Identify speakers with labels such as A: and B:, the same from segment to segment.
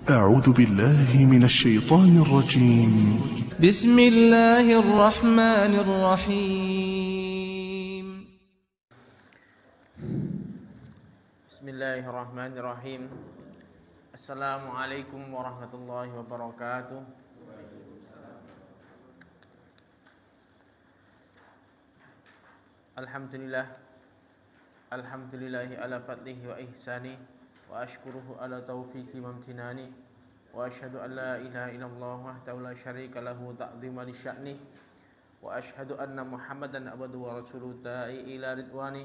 A: أعوذ بالله من الشيطان الرجيم.
B: بسم الله الرحمن الرحيم.
C: بسم الله الرحمن الرحيم. السلام عليكم ورحمة الله وبركاته. Alhamdulillah ala fadlihi wa ihsani wa ashkuruhu ala taufiqi wa amtinani wa ashhadu an la ilaha illallah wahdahu la syarika lahu ta'zima li sya'ni wa ashhadu anna Muhammadan abduhu wa rasuluhu da'i ila ridwani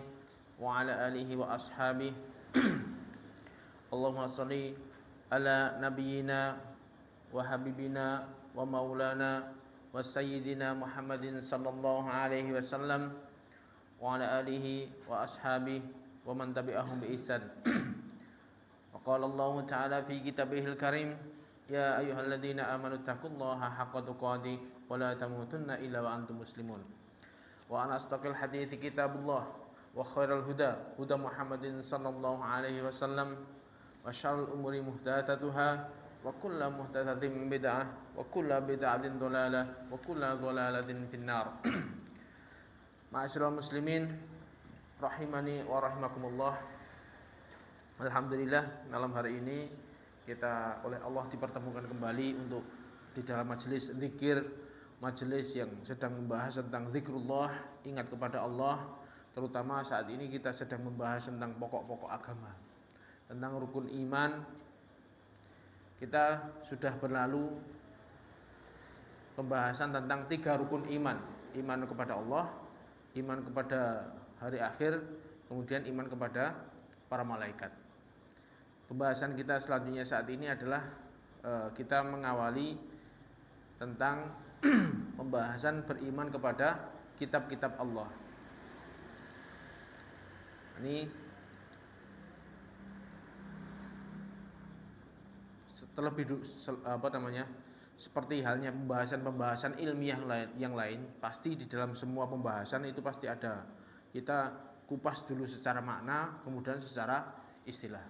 C: wa ala alihi wa ashabihi. Allahumma salli ala nabiyyina wa habibina wa maulana wa sayyidina Muhammadin sallallahu alaihi wasallam wa ala alihi wa ashabihi wa man tabi'ahum bi ihsan. Wa qala Allah ta'ala fi kitabihil karim, ya ayyuhalladzina amanu taqullaha haqqa tuqatih wa la tamutunna illa wa antum muslimun. Wa ana astaqil hadithi kitabullah wa khairal huda huda Muhammadin sallallahu alaihi wasallam wa syarrul umuri muhdatsatuha wa kullu muhdatsatin bid'ah wa kullu bid'atin dhalalah wa kullu dhalalatin finnar. Ma'asyiral muslimin rahimani wa rahimakumullah. Alhamdulillah, malam hari ini kita oleh Allah dipertemukan kembali untuk di dalam majelis zikir, majelis yang sedang membahas tentang zikrullah, ingat kepada Allah. Terutama saat ini kita sedang membahas tentang pokok-pokok agama, tentang rukun iman. Kita sudah berlalu pembahasan tentang 3 rukun iman: iman kepada Allah, iman kepada hari akhir, kemudian iman kepada para malaikat. Pembahasan kita selanjutnya saat ini adalah kita mengawali tentang pembahasan beriman kepada kitab-kitab Allah. Ini terlebih seperti halnya pembahasan ilmiah yang lain, pasti di dalam semua pembahasan itu pasti ada. Kita kupas dulu secara makna, kemudian secara istilah.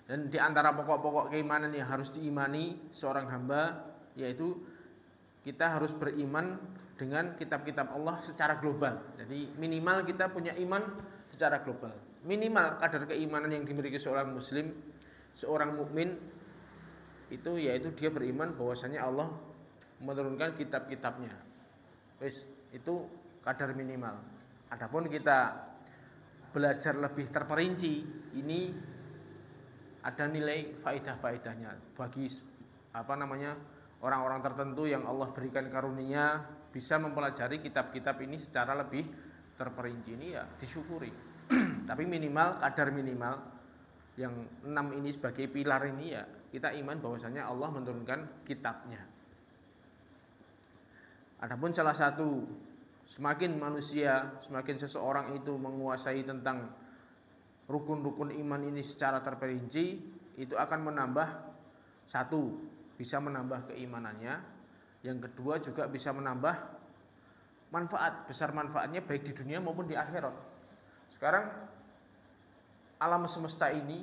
C: Dan di antara pokok-pokok keimanan yang harus diimani seorang hamba, yaitu kita harus beriman dengan kitab-kitab Allah secara global. Jadi minimal kita punya iman secara global. Minimal kadar keimanan yang dimiliki seorang muslim, seorang mukmin, itu yaitu dia beriman bahwasanya Allah menurunkan kitab-kitabnya. Itu kadar minimal. Adapun kita belajar lebih terperinci, ini ada nilai faidah-faidahnya bagi orang-orang tertentu yang Allah berikan karunia bisa mempelajari kitab-kitab ini secara lebih terperinci. Ini ya disyukuri. Tapi minimal, kadar minimal yang 6 ini sebagai pilar ini ya kita iman bahwasanya Allah menurunkan kitabnya. Adapun salah satu, semakin seseorang itu menguasai tentang rukun-rukun iman ini secara terperinci, itu akan menambah, satu, bisa menambah keimanannya. Yang kedua juga bisa menambah manfaat, besar manfaatnya baik di dunia maupun di akhirat. Sekarang alam semesta ini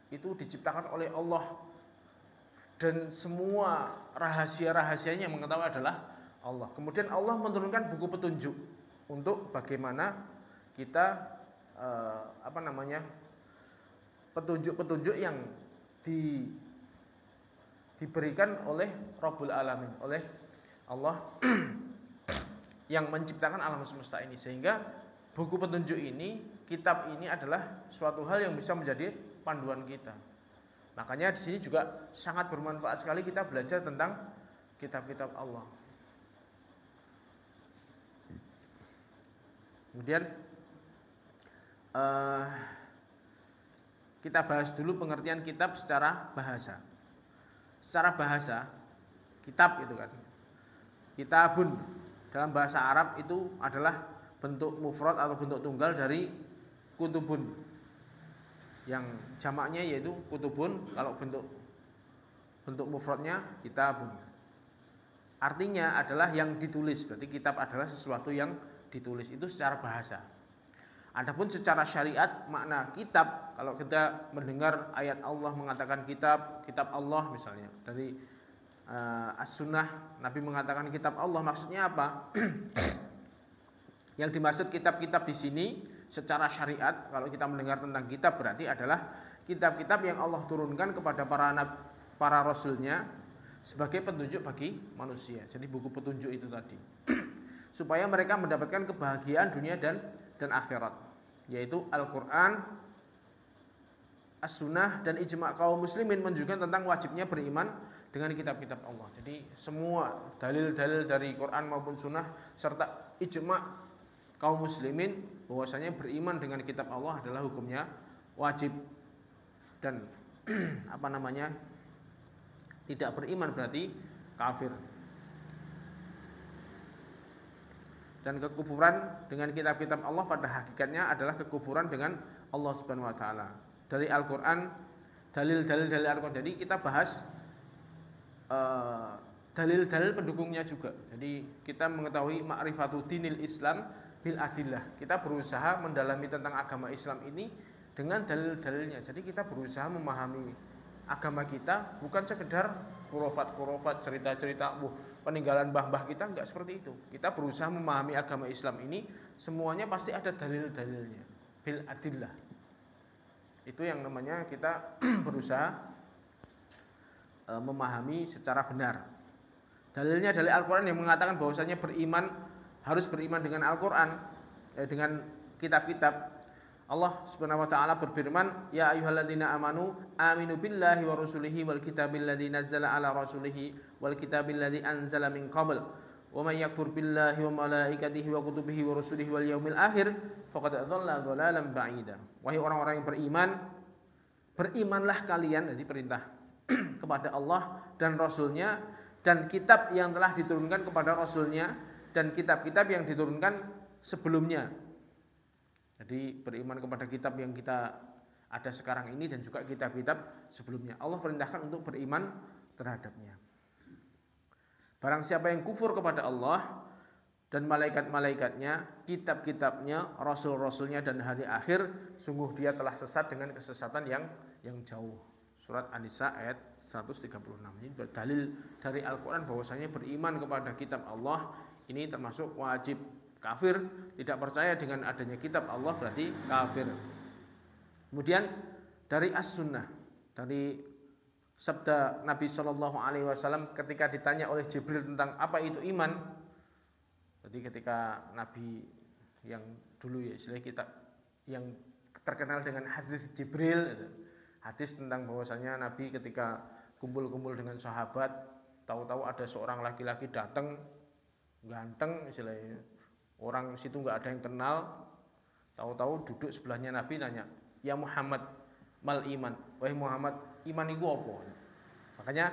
C: itu diciptakan oleh Allah, dan semua rahasia-rahasianya yang mengetahui adalah Allah. Kemudian Allah menurunkan buku petunjuk untuk bagaimana kita petunjuk-petunjuk yang diberikan oleh Rabbul Alamin, oleh Allah yang menciptakan alam semesta ini. Sehingga buku petunjuk ini, kitab ini adalah suatu hal yang bisa menjadi panduan kita. Makanya di sini juga sangat bermanfaat sekali kita belajar tentang kitab-kitab Allah. Kemudian kita bahas dulu pengertian kitab secara bahasa. Secara bahasa, kitab itu kan, kitabun dalam bahasa Arab itu adalah bentuk mufrad atau bentuk tunggal dari kutubun, yang jamaknya yaitu kutubun. Kalau bentuk mufradnya kitabun, artinya adalah yang ditulis. Berarti kitab adalah sesuatu yang ditulis, itu secara bahasa. Adapun secara syariat makna kitab, kalau kita mendengar ayat Allah mengatakan kitab Allah misalnya dari As-Sunnah Nabi mengatakan kitab Allah, maksudnya apa? Yang dimaksud kitab-kitab di sini secara syariat, kalau kita mendengar tentang kitab berarti adalah kitab-kitab yang Allah turunkan kepada para rasulnya sebagai petunjuk bagi manusia. Jadi buku petunjuk itu tadi. Supaya mereka mendapatkan kebahagiaan dunia dan akhirat, yaitu Al-Quran, As-Sunnah, dan ijma' kaum muslimin menunjukkan tentang wajibnya beriman dengan kitab-kitab Allah. Jadi semua dalil-dalil dari Quran maupun Sunnah serta ijma' kaum muslimin bahwasanya beriman dengan kitab Allah adalah hukumnya wajib. Dan tidak beriman berarti kafir. Dan kekufuran dengan kitab-kitab Allah pada hakikatnya adalah kekufuran dengan Allah Subhanahu wa taala. Dari Al-Qur'an, dalil-dalil dari Al-Qur'an. Jadi kita bahas dalil-dalil pendukungnya juga. Jadi kita mengetahui ma'rifatu dinil Islam bil adillah. Kita berusaha mendalami tentang agama Islam ini dengan dalil-dalilnya. Jadi kita berusaha memahami agama kita bukan sekedar khurafat-khurafat, cerita-cerita peninggalan mbah-mbah kita, enggak seperti itu. Kita berusaha memahami agama Islam ini semuanya pasti ada dalil-dalilnya bil adillah. Itu yang namanya kita berusaha memahami secara benar. Dalilnya dari Al-Qur'an yang mengatakan bahwasanya harus beriman dengan Al-Qur'an, dengan kitab-kitab. Allah Subhanahu wa taala berfirman, "Ya ayyuhalladzina amanu aminu billahi wa rasulihi wal kitabil ladzi nazzala ala rasulihi wal kitabil ladzi anzala min qabl. Wa may yakfur billahi wa malaikatihi wa kutubihi wa rusulihi wal yaumil akhir faqad dhalla dhalalan ba'ida." Wahai orang-orang yang beriman, berimanlah kalian, jadi perintah kepada Allah dan Rasulnya dan kitab yang telah diturunkan kepada Rasulnya dan kitab-kitab yang diturunkan sebelumnya. Jadi beriman kepada kitab yang kita ada sekarang ini dan juga kitab-kitab sebelumnya. Allah perintahkan untuk beriman terhadapnya. Barang siapa yang kufur kepada Allah dan malaikat-malaikatnya, kitab-kitabnya, rasul-rasulnya dan hari akhir, sungguh dia telah sesat dengan kesesatan yang jauh. Surat An-Nisa ayat 136. Ini dalil dari Al-Qur'an bahwasanya beriman kepada kitab Allah ini termasuk wajib. Kafir, tidak percaya dengan adanya kitab Allah berarti kafir. Kemudian dari As-Sunnah, dari sabda Nabi SAW ketika ditanya oleh Jibril tentang apa itu iman. Jadi ketika Nabi yang dulu ya istilah kita yang terkenal dengan hadis Jibril, hadis tentang bahwasanya Nabi ketika kumpul-kumpul dengan sahabat, tahu-tahu ada seorang laki-laki datang ganteng istilahnya. Orang situ nggak ada yang kenal, tahu-tahu duduk sebelahnya Nabi nanya, "Ya Muhammad, mal iman?" Wahai Muhammad, iman itu apa? Makanya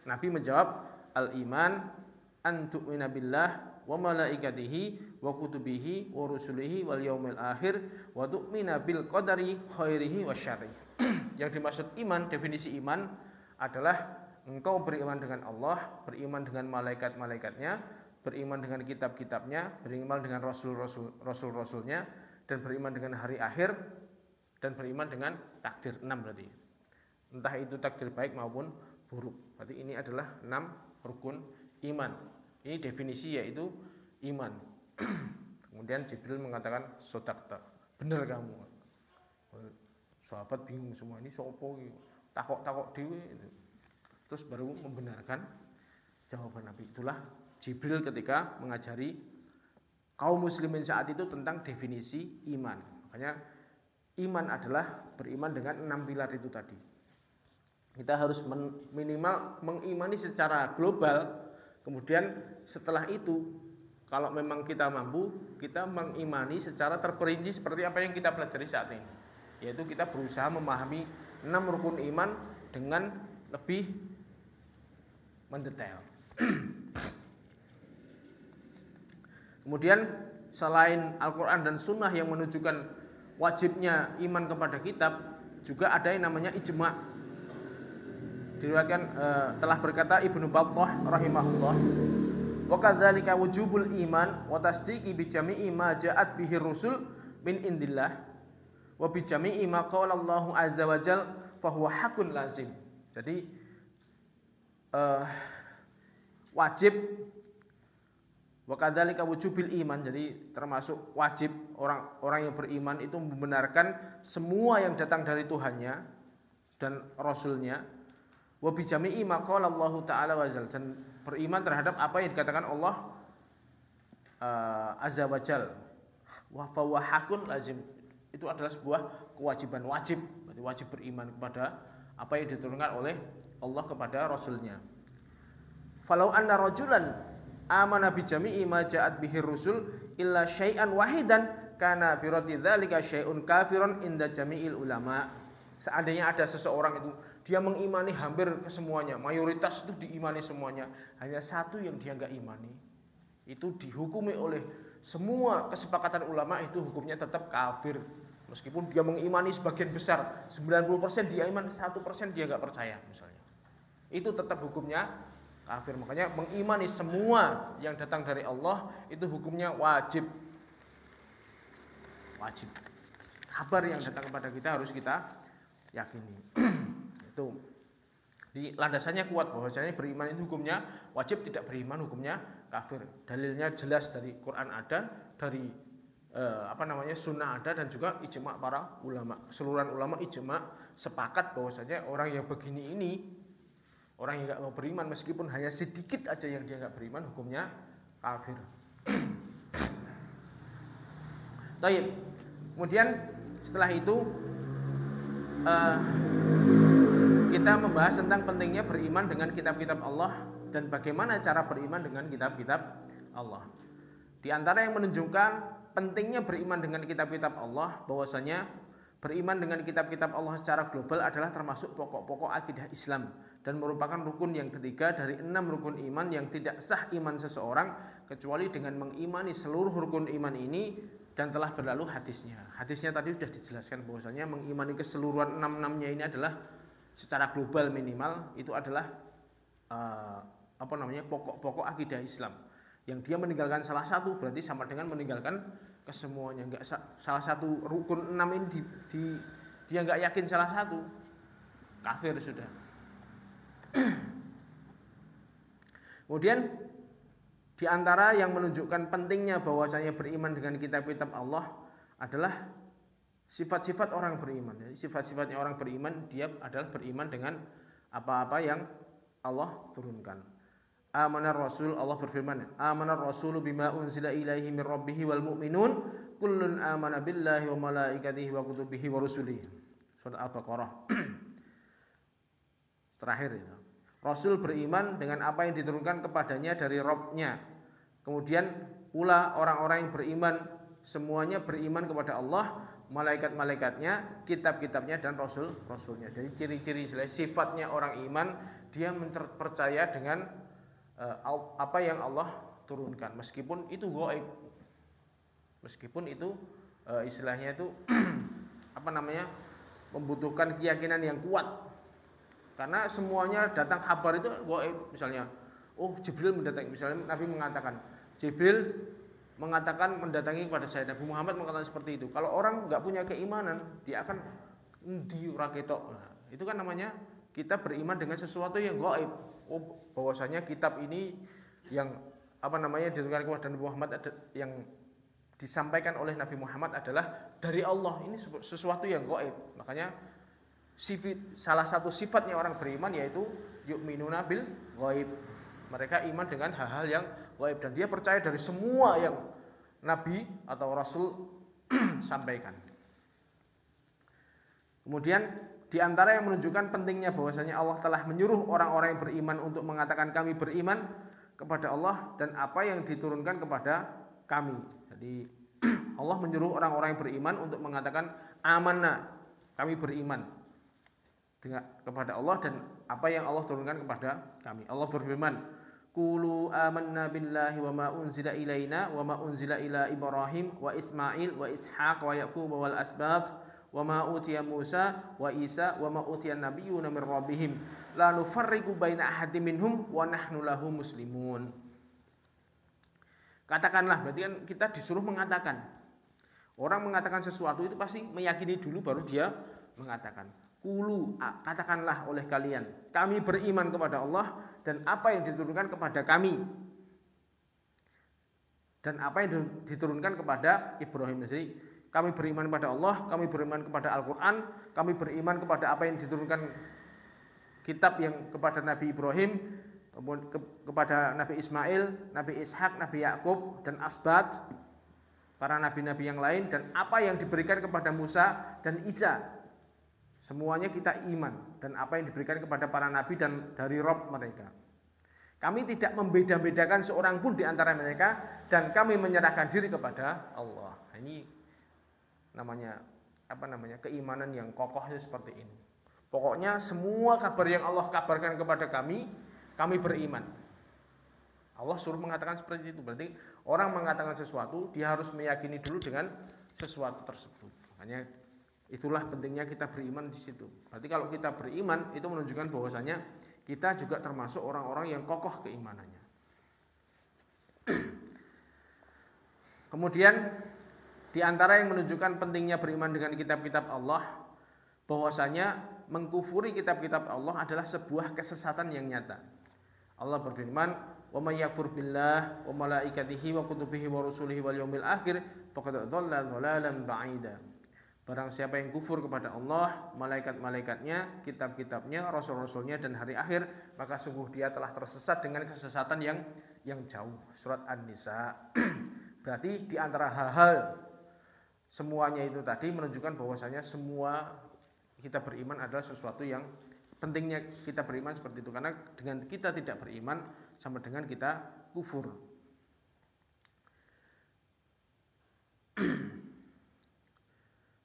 C: Nabi menjawab, "Al iman an tu'mina billah wa malaikatihi wa kutubihi wa rusulihi wal yaumil akhir wa tu'mina bil qadari khairihi wa syarrihi." Yang dimaksud iman, definisi iman adalah engkau beriman dengan Allah, beriman dengan malaikat-malaikatnya, beriman dengan kitab-kitabnya, beriman dengan rasul-rasulnya, dan beriman dengan hari akhir, dan beriman dengan takdir. 6 berarti. Entah itu takdir baik maupun buruk. Berarti ini adalah 6 rukun iman. Ini definisi yaitu iman. Kemudian Jibril mengatakan sodakta, benar kamu. Sahabat bingung semua, ini sopo takok-takok dewe. Terus baru membenarkan jawaban Nabi. Itulah Jibril ketika mengajari kaum muslimin saat itu tentang definisi iman. Makanya iman adalah beriman dengan 6 pilar itu tadi. Kita harus minimal mengimani secara global. Kemudian setelah itu kalau memang kita mampu, kita mengimani secara terperinci seperti apa yang kita pelajari saat ini. Yaitu kita berusaha memahami 6 rukun iman dengan lebih mendetail. Kemudian selain Al-Quran dan Sunnah yang menunjukkan wajibnya iman kepada kitab, juga ada yang namanya ijma'. Diriwayatkan telah berkata Ibnu Battah rahimahullah, wa kadzalika wujubul iman wa tasdiqi bi jami'i ma ja'at bihi rusul min indillah wa bi jami'i ma qala Allahu azza wa jal fa huwa haqqun lazim. Jadi wajib wa kadzalika wujubil iman, jadi termasuk wajib orang yang beriman itu membenarkan semua yang datang dari Tuhannya dan Rasulnya, wa bi jami'i ma qala Allah taala wa jal, dan beriman terhadap apa yang dikatakan Allah azza wa jal, wa huwa haqqun lazim, itu adalah sebuah kewajiban wajib, berarti wajib beriman kepada apa yang diturunkan oleh Allah kepada Rasulnya. Falau anna rajulan amana bi jami'i ma ja'at bihi rusul illa syai'an wahidan kana bi raddi dzalika syai'un kafirun inda jami'il ulama. Seandainya ada seseorang itu dia mengimani hampir ke semuanya, mayoritas itu diimani semuanya, hanya satu yang dia enggak imani, itu dihukumi oleh semua kesepakatan ulama itu hukumnya tetap kafir. Meskipun dia mengimani sebagian besar, 90% dia iman, 1% dia enggak percaya misalnya, itu tetap hukumnya kafir. Makanya mengimani semua yang datang dari Allah itu hukumnya wajib. Wajib. Kabar yang datang kepada kita harus kita yakini. Itu. Di landasannya kuat bahwasanya beriman itu hukumnya wajib, tidak beriman hukumnya kafir. Dalilnya jelas dari Quran ada, dari sunnah ada, dan juga ijma para ulama. Keseluruhan ulama ijma sepakat bahwasanya orang yang begini ini, orang yang nggak mau beriman meskipun hanya sedikit aja yang dia nggak beriman hukumnya kafir. Taib. Kemudian setelah itu kita membahas tentang pentingnya beriman dengan kitab-kitab Allah dan bagaimana cara beriman dengan kitab-kitab Allah. Di antara yang menunjukkan pentingnya beriman dengan kitab-kitab Allah, bahwasanya beriman dengan kitab-kitab Allah secara global adalah termasuk pokok-pokok akidah Islam dan merupakan rukun yang ketiga dari 6 rukun iman yang tidak sah iman seseorang kecuali dengan mengimani seluruh rukun iman ini, dan telah berlalu hadisnya. Hadisnya tadi sudah dijelaskan bahwasanya mengimani keseluruhan 6-6-nya ini adalah secara global minimal itu adalah pokok-pokok akidah Islam. Yang dia meninggalkan salah satu berarti sama dengan meninggalkan kesemuanya. Enggak salah satu rukun 6 ini dia enggak yakin salah satu, kafir sudah. Kemudian di antara yang menunjukkan pentingnya bahwasanya beriman dengan kitab-kitab Allah adalah sifat-sifat orang beriman. Jadi sifat-sifatnya orang beriman, dia adalah beriman dengan apa-apa yang Allah turunkan. Amanar Rasul, Allah berfirman, amanar Rasulu bima unzila ilaihi min rabbih wal mu'minun kullun amana billahi wa malaikatihi wa kutubihi wa rusulihi. Surat Al-Baqarah. Terakhir itu. Rasul beriman dengan apa yang diturunkan kepadanya dari Rabb-nya. Kemudian pula orang-orang yang beriman semuanya beriman kepada Allah, malaikat-malaikatnya, kitab-kitabnya, dan rasul-rasulnya. Jadi ciri-ciri sifatnya orang iman, dia percaya dengan apa yang Allah turunkan, meskipun itu gaib, meskipun itu istilahnya itu membutuhkan keyakinan yang kuat, karena semuanya datang kabar itu gaib. Misalnya, Jibril mendatangi, misalnya Nabi mengatakan, Jibril mengatakan mendatangi kepada saya, Nabi Muhammad mengatakan seperti itu. Kalau orang nggak punya keimanan, dia akan diraketok. Nah, itu kan namanya kita beriman dengan sesuatu yang gaib. Bahwasanya kitab ini yang diturunkan kepada Nabi Muhammad, yang disampaikan oleh Nabi Muhammad adalah dari Allah. Ini sesuatu yang gaib. Makanya salah satu sifatnya orang beriman yaitu yu'minuna bil gaib. Mereka iman dengan hal-hal yang gaib dan dia percaya dari semua yang Nabi atau Rasul sampaikan. Kemudian di antara yang menunjukkan pentingnya bahwasanya Allah telah menyuruh orang-orang yang beriman untuk mengatakan kami beriman kepada Allah dan apa yang diturunkan kepada kami. Jadi Allah menyuruh orang-orang yang beriman untuk mengatakan amanna, kami beriman kepada Allah dan apa yang Allah turunkan kepada kami. Allah berfirman, qulu amanna billahi wa ma unzila ilaina wa ma unzila ila Ibrahim wa Ismail wa Ishaq wa Yaqub wal asbat wa ma utiya Musa wa Isa wa ma utiya nabiyyuna min rabbihim la nufarriqu baina ahadin minhum wa nahnu lahu muslimun. Katakanlah, berarti kan kita disuruh mengatakan Orang mengatakan sesuatu itu pasti meyakini dulu baru dia mengatakan. Qulu, katakanlah oleh kalian, kami beriman kepada Allah dan apa yang diturunkan kepada kami. Dan apa yang diturunkan kepada Ibrahim. Jadi kami beriman kepada Allah, kami beriman kepada Al-Quran, kami beriman kepada apa yang diturunkan kitab yang kepada Nabi Ibrahim, kepada Nabi Ismail, Nabi Ishak, Nabi Yakub dan Asbat, para nabi-nabi yang lain, dan apa yang diberikan kepada Musa dan Isa. Semuanya kita iman, dan apa yang diberikan kepada para nabi dan dari Rob mereka. Kami tidak membeda-bedakan seorang pun di antara mereka, dan kami menyerahkan diri kepada Allah. Ini namanya keimanan yang kokoh seperti ini. Pokoknya semua kabar yang Allah kabarkan kepada kami beriman. Allah suruh mengatakan seperti itu. Berarti orang mengatakan sesuatu, dia harus meyakini dulu dengan sesuatu tersebut. Makanya itulah pentingnya kita beriman di situ. Berarti kalau kita beriman itu menunjukkan bahwasanya kita juga termasuk orang-orang yang kokoh keimanannya. Kemudian di antara yang menunjukkan pentingnya beriman dengan kitab-kitab Allah, bahwasanya mengkufuri kitab-kitab Allah adalah sebuah kesesatan yang nyata. Allah berfirman, "Wa may yakfur billah wa malaikatihi wa kutubihi wa rusulihi wal yaumil akhir faqad dhalla dhalalan ba'ida." Barang siapa yang kufur kepada Allah, malaikat-malaikatnya, kitab-kitabnya, rasul-rasulnya dan hari akhir, maka sungguh dia telah tersesat dengan kesesatan yang jauh. Surat An-Nisa. Berarti di antara hal-hal semuanya itu tadi menunjukkan bahwasanya semua kita beriman adalah sesuatu yang pentingnya kita beriman seperti itu. Karena dengan kita tidak beriman sama dengan kita kufur.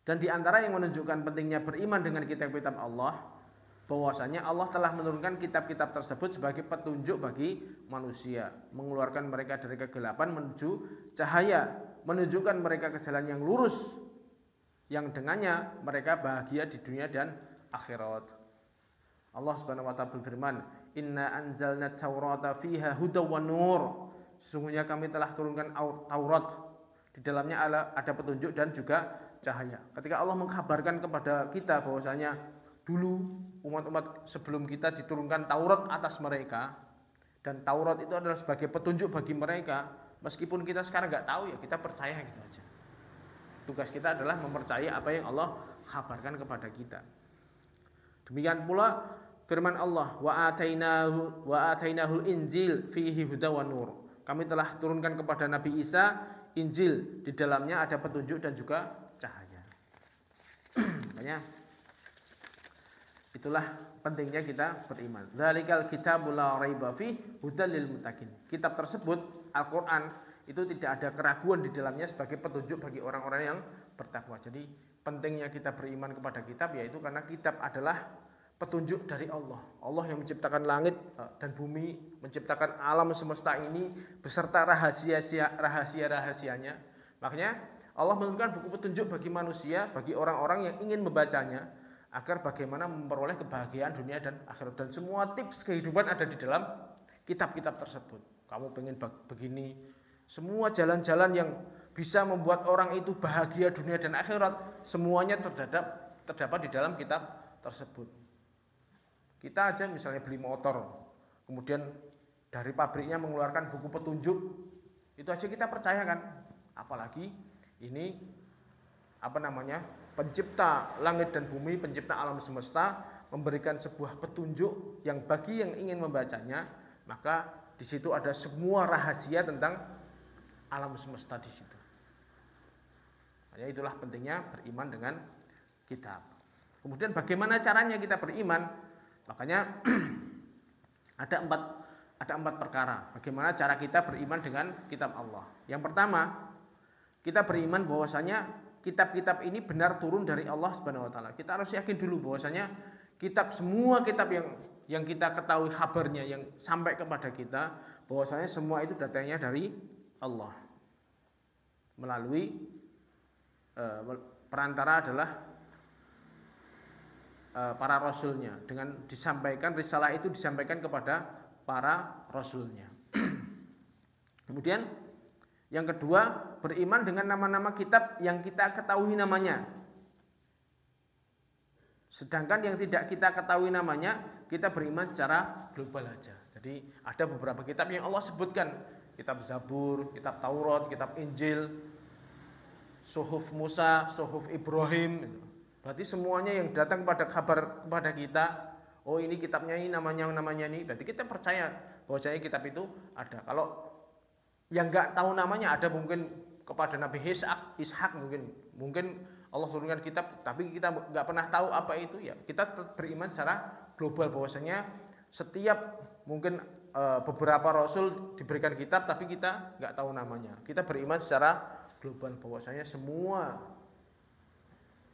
C: Dan di antara yang menunjukkan pentingnya beriman dengan kitab-kitab Allah, bahwasanya Allah telah menurunkan kitab-kitab tersebut sebagai petunjuk bagi manusia, mengeluarkan mereka dari kegelapan menuju cahaya, menunjukkan mereka ke jalan yang lurus, yang dengannya mereka bahagia di dunia dan akhirat. Allah Subhanahu wa taala berfirman, "Inna anzalna Taurata fiha hudaw wa nur." Sesungguhnya kami telah turunkan Taurat, di dalamnya ada petunjuk dan juga cahaya. Ketika Allah mengkabarkan kepada kita bahwasanya dulu umat-umat sebelum kita diturunkan Taurat atas mereka, dan Taurat itu adalah sebagai petunjuk bagi mereka, meskipun kita sekarang nggak tahu, ya kita percaya gitu aja. Tugas kita adalah mempercayai apa yang Allah kabarkan kepada kita. Demikian pula firman Allah, wa atainahul injil fihi huda wa nur. Kami telah turunkan kepada Nabi Isa Injil, di dalamnya ada petunjuk dan juga cahaya. Makanya itulah pentingnya kita beriman. Dzalikal kitabul la raiba fihi hudal lil muttaqin. Kitab tersebut, Al-Qur'an, itu tidak ada keraguan di dalamnya sebagai petunjuk bagi orang-orang yang bertakwa. Jadi pentingnya kita beriman kepada kitab, yaitu karena kitab adalah petunjuk dari Allah. Allah yang menciptakan langit dan bumi, menciptakan alam semesta ini beserta rahasia-rahasianya. Makanya Allah menurunkan buku petunjuk bagi manusia, bagi orang-orang yang ingin membacanya, agar bagaimana memperoleh kebahagiaan dunia dan akhirat. Dan semua tips kehidupan ada di dalam kitab-kitab tersebut. Kamu pengen begini, semua jalan-jalan yang bisa membuat orang itu bahagia dunia dan akhirat, semuanya terdapat di dalam kitab tersebut. Kita aja misalnya beli motor, kemudian dari pabriknya mengeluarkan buku petunjuk, itu aja kita percaya kan? Apalagi ini pencipta langit dan bumi, pencipta alam semesta, memberikan sebuah petunjuk yang bagi yang ingin membacanya, maka di situ ada semua rahasia tentang alam semesta di situ. Makanya itulah pentingnya beriman dengan kitab. Kemudian bagaimana caranya kita beriman? Makanya ada empat perkara bagaimana cara kita beriman dengan kitab Allah. Yang pertama, kita beriman bahwasanya kitab-kitab ini benar turun dari Allah Subhanahu wa taala. Kita harus yakin dulu bahwasanya semua kitab yang kita ketahui kabarnya, yang sampai kepada kita, bahwasanya semua itu datangnya dari Allah. Melalui perantara adalah para rasulnya, dengan disampaikan risalah itu disampaikan kepada para rasulnya. Kemudian Yang kedua, beriman dengan nama-nama kitab yang kita ketahui namanya. Sedangkan yang tidak kita ketahui namanya, kita beriman secara global aja. Jadi ada beberapa kitab yang Allah sebutkan, kitab Zabur, kitab Taurat, kitab Injil, Suhuf Musa, Suhuf Ibrahim. Berarti semuanya yang datang pada kabar kepada kita, oh ini kitabnya ini namanya ini, berarti kita percaya bahwasanya kitab itu ada. Kalau yang nggak tahu namanya, ada mungkin kepada Nabi Ishak mungkin Allah turunkan kitab, tapi kita nggak pernah tahu apa itu, ya kita beriman secara global bahwasanya setiap mungkin beberapa rasul diberikan kitab, tapi kita nggak tahu namanya. Kita beriman secara global bahwasanya semua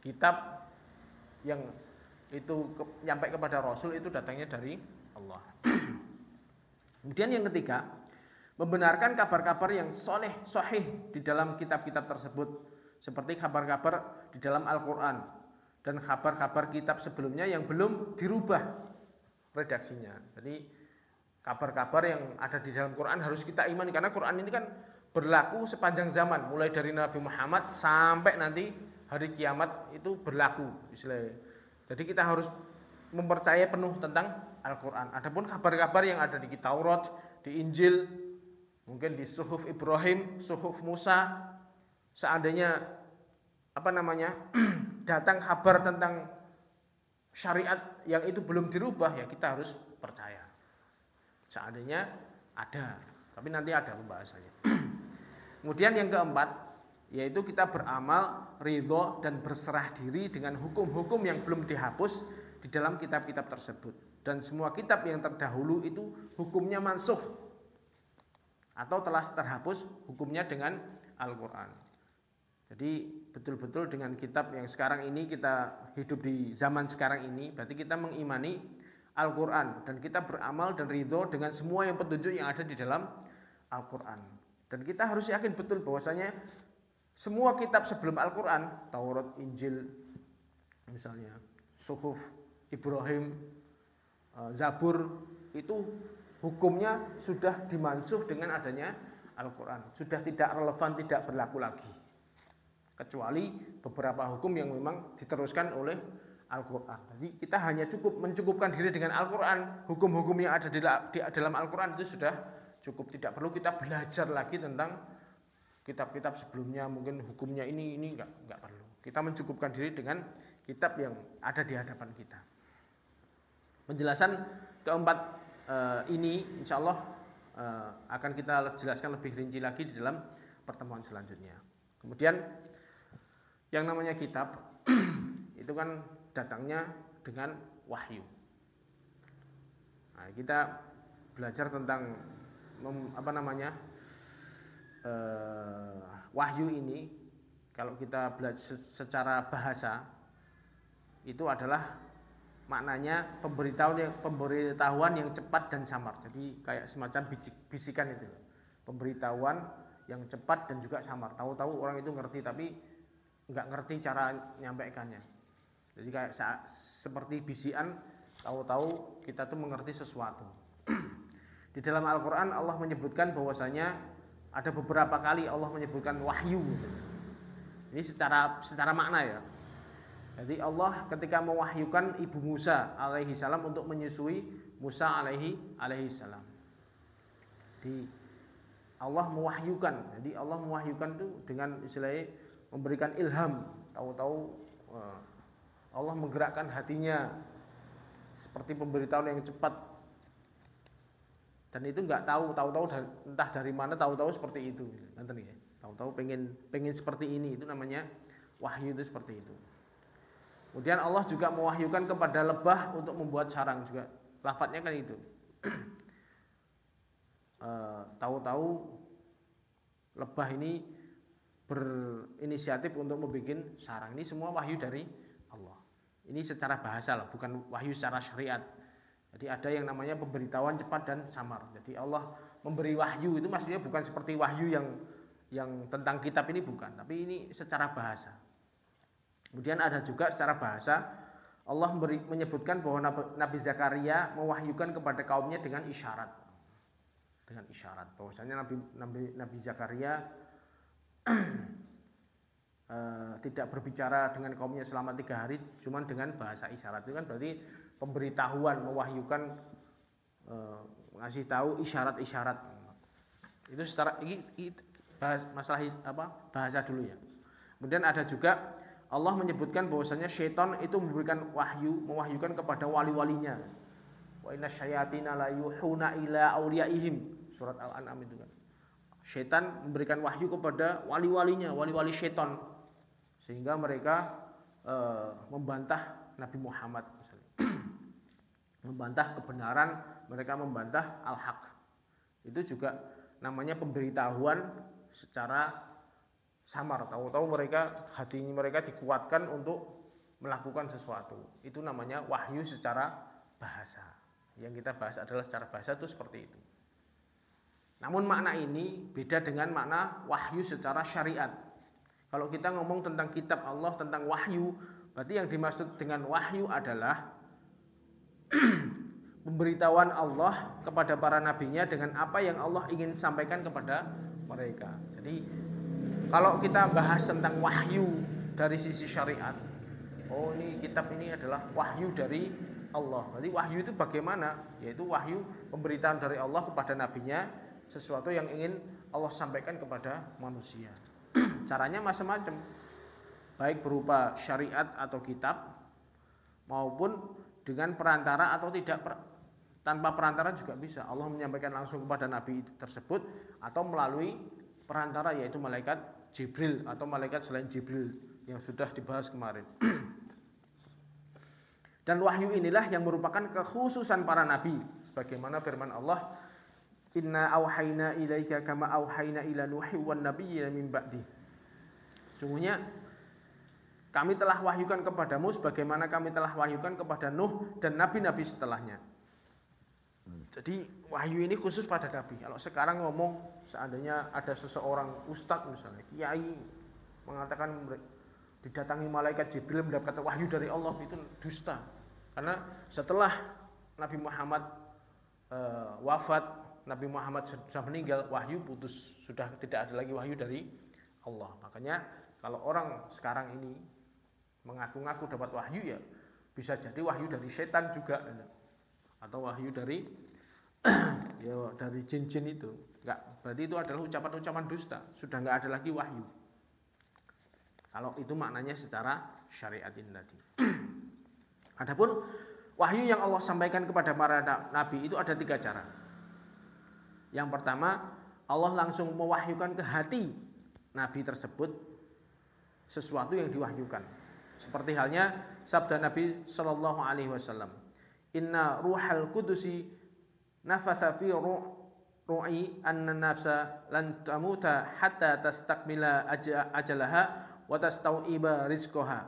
C: kitab yang itu nyampe kepada rasul itu datangnya dari Allah. Kemudian yang ketiga, membenarkan kabar-kabar yang sahih di dalam kitab-kitab tersebut, seperti kabar-kabar di dalam Al-Quran dan kabar-kabar kitab sebelumnya yang belum dirubah redaksinya. Jadi kabar-kabar yang ada di dalam Quran harus kita imani, karena Quran ini kan berlaku sepanjang zaman, mulai dari Nabi Muhammad sampai nanti hari kiamat itu berlaku istilahnya. Jadi kita harus mempercayai penuh tentang Al-Quran. Adapun kabar-kabar yang ada di Taurat, di Injil, mungkin di Suhuf Ibrahim, Suhuf Musa, seandainya datang kabar tentang syariat yang itu belum dirubah, ya kita harus percaya. Seandainya ada, tapi nanti ada pembahasannya. Kemudian yang keempat, yaitu kita beramal ridho dan berserah diri dengan hukum-hukum yang belum dihapus di dalam kitab-kitab tersebut. Dan semua kitab yang terdahulu itu hukumnya mansukh atau telah terhapus hukumnya dengan Al-Quran. Jadi betul-betul dengan kitab yang sekarang ini, kita hidup di zaman sekarang ini, berarti kita mengimani Al-Quran dan kita beramal dan ridho dengan semua yang petunjuk yang ada di dalam Al-Quran. Dan kita harus yakin betul bahwasanya semua kitab sebelum Al-Quran, Taurat, Injil, misalnya Suhuf Ibrahim, Zabur, itu hukumnya sudah dimansuh dengan adanya Al-Quran, sudah tidak relevan, tidak berlaku lagi, kecuali beberapa hukum yang memang diteruskan oleh Al-Quran. Jadi kita hanya mencukupkan diri dengan Al-Quran, hukum-hukum yang ada di dalam Al-Quran itu sudah cukup, tidak perlu kita belajar lagi tentang kitab-kitab sebelumnya, mungkin hukumnya ini enggak perlu. Kita mencukupkan diri dengan kitab yang ada di hadapan kita. Penjelasan keempat ini insya Allah akan kita jelaskan lebih rinci lagi di dalam pertemuan selanjutnya. Kemudian yang namanya kitab itu kan datangnya dengan wahyu. Nah, kita belajar tentang wahyu ini, kalau kita belajar secara bahasa itu adalah maknanya pemberitahuan yang cepat dan samar. Jadi kayak semacam bisikan itu, pemberitahuan yang cepat dan juga samar. Tahu-tahu orang itu ngerti tapi nggak ngerti cara nyampaikannya. Jadi kayak seperti bisikan, tahu-tahu kita tuh mengerti sesuatu. Di dalam Al-Quran Allah menyebutkan bahwasanya ada beberapa kali Allah menyebutkan wahyu. Ini secara makna ya. Jadi Allah ketika mewahyukan Ibu Musa alaihi salam untuk menyusui Musa alaihi salam. Jadi Allah mewahyukan. Jadi Allah mewahyukan itu dengan istilahnya memberikan ilham. Tahu-tahu Allah menggerakkan hatinya seperti pemberitahuan yang cepat. Dan itu enggak tahu entah dari mana, tahu-tahu seperti itu. Nanti ya. Tahu-tahu pengen seperti ini, itu namanya wahyu, itu seperti itu. Kemudian Allah juga mewahyukan kepada lebah untuk membuat sarang juga. Lafadznya kan itu. Tahu-tahu lebah ini berinisiatif untuk membuat sarang. Ini semua wahyu dari Allah. Ini secara bahasa lah, bukan wahyu secara syariat. Jadi ada yang namanya pemberitahuan cepat dan samar. Jadi Allah memberi wahyu itu maksudnya bukan seperti wahyu yang tentang kitab ini, bukan. Tapi ini secara bahasa. Kemudian ada juga secara bahasa Allah menyebutkan bahwa Nabi Zakaria mewahyukan kepada kaumnya dengan isyarat. Dengan isyarat bahwasanya Nabi Zakaria tidak berbicara dengan kaumnya selama 3 hari cuman dengan bahasa isyarat. Itu kan berarti pemberitahuan, mewahyukan, ngasih tahu isyarat-isyarat. Itu secara ini masalah bahasa dulu ya. Kemudian ada juga Allah menyebutkan bahwasanya syaitan itu memberikan mewahyukan kepada wali-walinya. Wa inna syayatina la yuhuna ila awliyaihim, surat Al-An'am itu kan. Syaitan memberikan wahyu kepada wali-walinya, wali-wali syaitan, sehingga mereka membantah Nabi Muhammad misalnya. Membantah kebenaran, mereka membantah al-haq. Itu juga namanya pemberitahuan secara samar. Tahu-tahu mereka, hatinya mereka dikuatkan untuk melakukan sesuatu. Itu namanya wahyu secara bahasa. Yang kita bahas adalah secara bahasa itu seperti itu. Namun makna ini beda dengan makna wahyu secara syariat. Kalau kita ngomong tentang kitab Allah, tentang wahyu, berarti yang dimaksud dengan wahyu adalah pemberitahuan Allah kepada para nabinya dengan apa yang Allah ingin sampaikan kepada mereka. Jadi kalau kita bahas tentang wahyu dari sisi syariat, oh ini kitab ini adalah wahyu dari Allah. Jadi wahyu itu bagaimana? Yaitu wahyu pemberitaan dari Allah kepada nabinya, sesuatu yang ingin Allah sampaikan kepada manusia. Caranya macam-macam, baik berupa syariat atau kitab, maupun dengan perantara atau tidak tanpa perantara juga bisa. Allah menyampaikan langsung kepada nabi tersebut atau melalui perantara, yaitu malaikat Jibril atau malaikat selain Jibril yang sudah dibahas kemarin. Dan wahyu inilah yang merupakan kekhususan para nabi, sebagaimana firman Allah, Inna auhayna ilaika kama auhayna ila Nuhi wan nabiyyin min ba'di. Sungguhnya kami telah wahyukan kepadamu sebagaimana kami telah wahyukan kepada Nuh dan nabi-nabi setelahnya. Jadi wahyu ini khusus pada nabi. Kalau sekarang ngomong seandainya ada seseorang ustadz misalnya, kiai mengatakan didatangi malaikat Jibril mendapatkan wahyu dari Allah, itu dusta. Karena setelah Nabi Muhammad wafat, Nabi Muhammad sudah meninggal, wahyu putus, sudah tidak ada lagi wahyu dari Allah. Makanya kalau orang sekarang ini mengaku-ngaku dapat wahyu, ya bisa jadi wahyu dari setan juga, atau wahyu dari ya dari jin-jin itu. Enggak, berarti itu adalah ucapan-ucapan dusta, sudah enggak ada lagi wahyu. Kalau itu maknanya secara syariatin tadi. Adapun wahyu yang Allah sampaikan kepada para nabi itu ada 3 cara. Yang pertama, Allah langsung mewahyukan ke hati nabi tersebut sesuatu yang diwahyukan. Seperti halnya sabda Nabi sallallahu alaihi wasallam, "Inna ruhal qudusi nafatha fi ru'i anna nafsa lan tamuta hatta tastakmila ajalaha wa tastau'iba rizqaha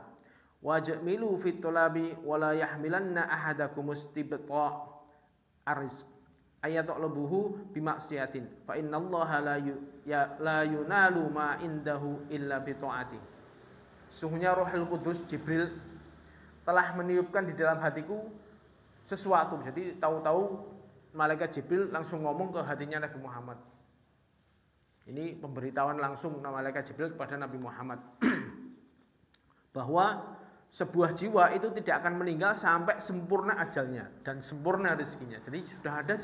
C: wajmilu fit talabi wa la yahmilanna ahadakum istibta' arrizq ayatlubuhu bimaksiatin fa innallaha la yunalu ma indahu illa bi ta'ati." Sungguhnya Rohul Kudus Jibril telah meniupkan di dalam hatiku sesuatu. Jadi tahu-tahu malaikat Jibril langsung ngomong ke hatinya Nabi Muhammad. Ini pemberitahuan langsung malaikat Jibril kepada Nabi Muhammad bahwa sebuah jiwa itu tidak akan meninggal sampai sempurna ajalnya dan sempurna rezekinya. Jadi sudah ada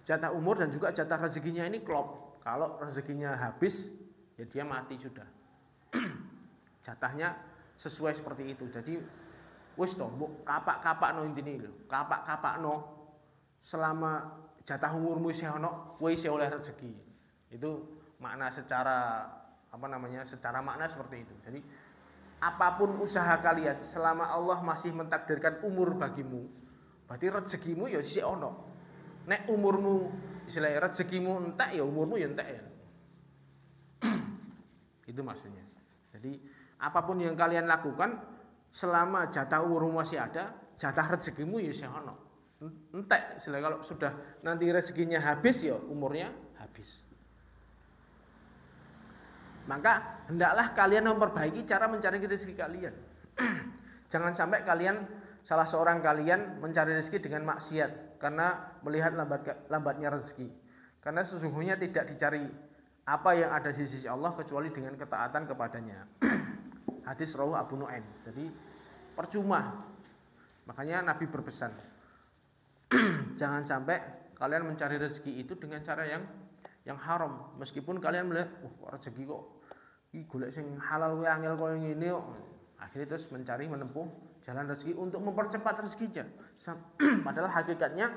C: jatah umur dan juga jatah rezekinya ini klop. Kalau rezekinya habis, ya dia mati sudah. Jatahnya sesuai seperti itu. Jadi wis to, kapak-kapakno intine lho. Kapak-kapakno selama jatah umurmu isih ono, kowe isih oleh rezeki. Itu makna secara secara makna seperti itu. Jadi apapun usaha kalian, selama Allah masih mentakdirkan umur bagimu, berarti rezekimu ya isih ono. Nek umurmu istilahnya rezekimu entek, ya umurmu ya entek ya. Itu maksudnya. Jadi apapun yang kalian lakukan, selama jatah umurmu masih ada, jatah rezekimu ya isih ono. Entek, istilahnya kalau sudah nanti rezekinya habis, ya umurnya habis. Maka hendaklah kalian memperbaiki cara mencari rezeki kalian. Jangan sampai salah seorang kalian mencari rezeki dengan maksiat karena melihat lambatnya rezeki. Karena sesungguhnya tidak dicari apa yang ada di sisi Allah kecuali dengan ketaatan kepadanya. Hadis rawahu Abu Nuaim. Jadi percuma. Makanya Nabi berpesan, jangan sampai kalian mencari rezeki itu dengan cara yang haram. Meskipun kalian melihat, rezeki kok iki golek sing halal wae angel koyo ngene kok. Akhirnya terus mencari menempuh jalan rezeki untuk mempercepat rezekinya. Padahal hakikatnya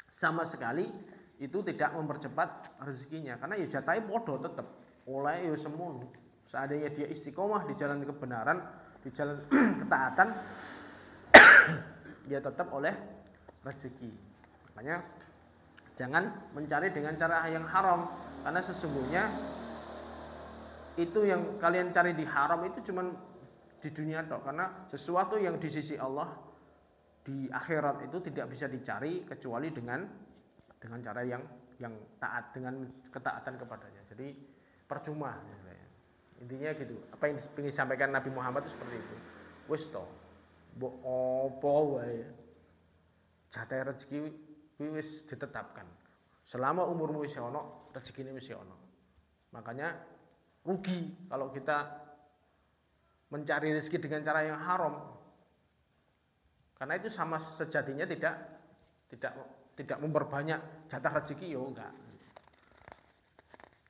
C: sama sekali itu tidak mempercepat rezekinya, karena ya jatahe padha tetep oleh ya semono. Seandainya dia istiqomah di jalan kebenaran, di jalan ketaatan, dia tetap oleh rezeki. Makanya jangan mencari dengan cara yang haram, karena sesungguhnya itu yang kalian cari di haram itu cuman di dunia tok, karena sesuatu yang di sisi Allah di akhirat itu tidak bisa dicari kecuali dengan cara yang taat, dengan ketaatan kepadanya. Jadi percuma. Intinya gitu. Apa yang ingin disampaikan Nabi Muhammad itu seperti itu. Wis to, mbok apa wae. Jatah rezeki wis ditetapkan. Selama umurmu wis ono, rezekine wis ono. Makanya rugi kalau kita mencari rezeki dengan cara yang haram. Karena itu sama sejatinya tidak memperbanyak jatah rezeki, yo enggak.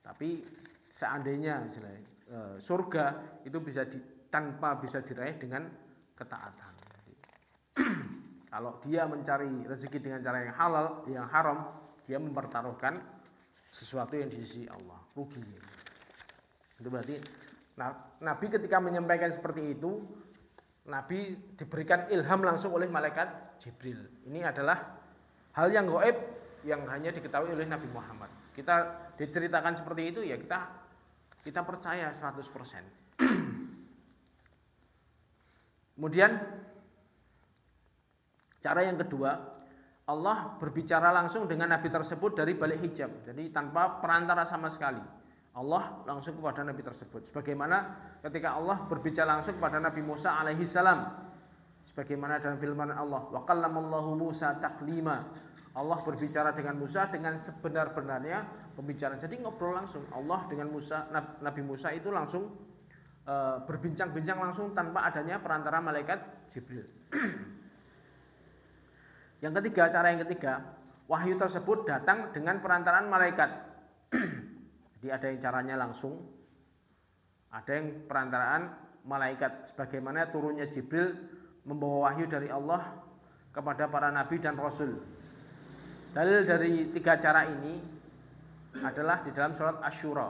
C: Tapi seandainya misalnya surga itu tanpa bisa diraih dengan ketaatan. Kalau dia mencari rezeki dengan cara yang halal, yang haram, dia mempertaruhkan sesuatu yang di sisi Allah, rugi. Itu berarti Nabi ketika menyampaikan seperti itu, Nabi diberikan ilham langsung oleh malaikat Jibril. Ini adalah hal yang gaib yang hanya diketahui oleh Nabi Muhammad. Kita diceritakan seperti itu ya kita percaya 100%. Kemudian cara yang kedua, Allah berbicara langsung dengan Nabi tersebut dari balik hijab. Jadi tanpa perantara sama sekali. Allah langsung kepada Nabi tersebut. Sebagaimana ketika Allah berbicara langsung kepada Nabi Musa alaihi salam. Sebagaimana dalam firman Allah, wa kallamallahu Musa taklima. Allah berbicara dengan Musa dengan sebenar-benarnya pembicaraan. Jadi ngobrol langsung. Allah dengan Musa, Nabi Musa itu langsung berbincang-bincang langsung tanpa adanya perantara malaikat Jibril. Cara yang ketiga, wahyu tersebut datang dengan perantaraan malaikat. Jadi ada yang caranya langsung, ada yang perantaraan malaikat. Sebagaimana turunnya Jibril membawa wahyu dari Allah kepada para nabi dan rasul. Dalil dari tiga cara ini adalah di dalam surat Asy-Syura.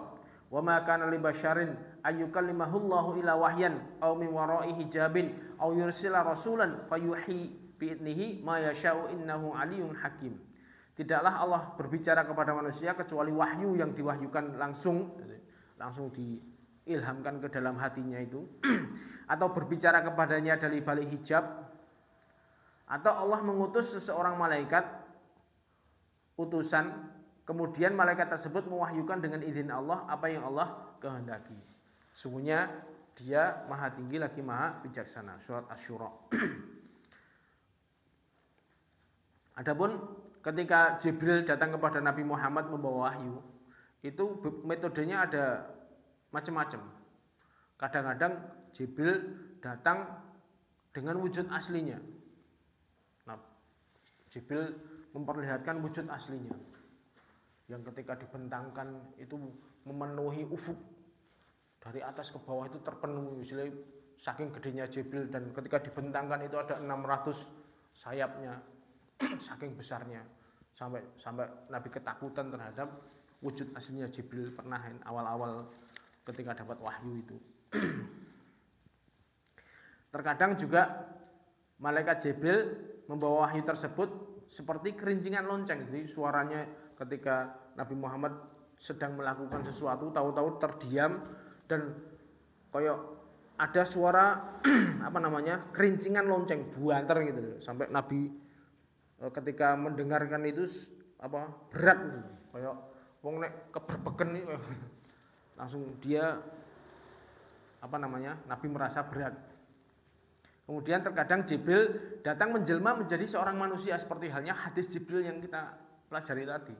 C: Wa ma kana li basyarin ayyukallimahullahu ila wahyan aw min wara'i hijabin aw yursila rasulan fayuhi bi idnihi ma yasha'u innahu aliyyun hakim. Tidaklah Allah berbicara kepada manusia kecuali wahyu yang diwahyukan langsung diilhamkan ke dalam hatinya itu atau berbicara kepadanya dari balik hijab, atau Allah mengutus seseorang malaikat utusan, kemudian malaikat tersebut mewahyukan dengan izin Allah apa yang Allah kehendaki. Sungguhnya Dia Maha Tinggi lagi Maha Bijaksana. Surat Asy-Syura. Adapun ketika Jibril datang kepada Nabi Muhammad membawa wahyu, itu metodenya ada macam-macam. Kadang-kadang Jibril datang dengan wujud aslinya. Nah, Jibril memperlihatkan wujud aslinya yang ketika dibentangkan itu memenuhi ufuk dari atas ke bawah itu terpenuhi, saking gedenya Jibril, dan ketika dibentangkan itu ada 600 sayapnya, saking besarnya, sampai Nabi ketakutan terhadap wujud aslinya Jibril pernah awal-awal ketika dapat wahyu itu. Terkadang juga malaikat Jibril membawa wahyu tersebut seperti kerincingan lonceng. Jadi suaranya ketika Nabi Muhammad sedang melakukan sesuatu, tahu-tahu terdiam dan kayak ada suara kerincingan lonceng buanter gitu loh. Sampai Nabi ketika mendengarkan itu berat gitu. Kayak wong nek keberbeken nih langsung dia Nabi merasa berat. Kemudian terkadang Jibril datang menjelma menjadi seorang manusia, seperti halnya hadis Jibril yang kita pelajari tadi.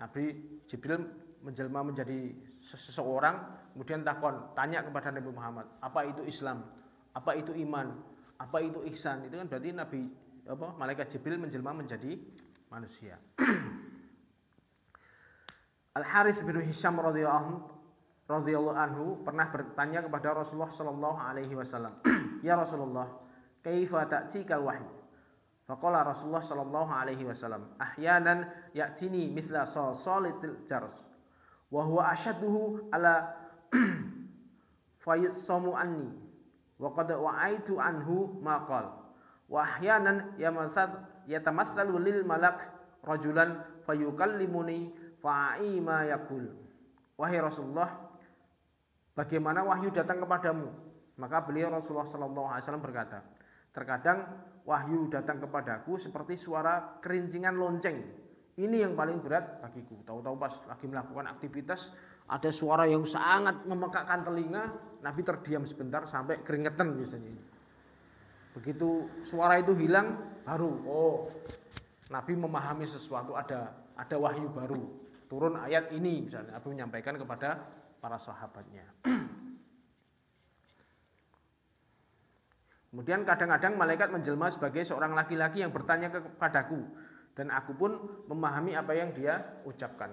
C: Nabi Jibril menjelma menjadi seseorang, kemudian tanya kepada Nabi Muhammad, apa itu Islam, apa itu iman, apa itu ihsan. Itu kan berarti malaikat Jibril menjelma menjadi manusia. Al-Harits bin Hisham radhiyallahu anhu pernah bertanya kepada Rasulullah sallallahu alaihi wasallam, "Ya Rasulullah, kaifa ta'tikal wahyu?" Faqala Rasulullah sallallahu alaihi wasallam, "Ahyanan ya'tini mithla salsalatil jars, wa huwa ashadduhu ala fayatsamu anni, wa qad wa'aitu anhu ma qala, wa ahyanan yatamatsalu lil malak rajulan fayukallimuni fa'i ma yaqul." Wahai Rasulullah, bagaimana wahyu datang kepadamu? Maka beliau Rasulullah sallallahu alaihi wasallam berkata, terkadang wahyu datang kepadaku seperti suara kerincingan lonceng. Ini yang paling berat bagiku. Tahu-tahu pas lagi melakukan aktivitas ada suara yang sangat memekakkan telinga, Nabi terdiam sebentar sampai keringetan biasanya. Begitu suara itu hilang, baru Nabi memahami sesuatu, ada wahyu baru. Turun ayat ini misalnya, Nabi menyampaikan kepada para sahabatnya. Kemudian kadang-kadang malaikat menjelma sebagai seorang laki-laki yang bertanya kepadaku, dan aku pun memahami apa yang dia ucapkan.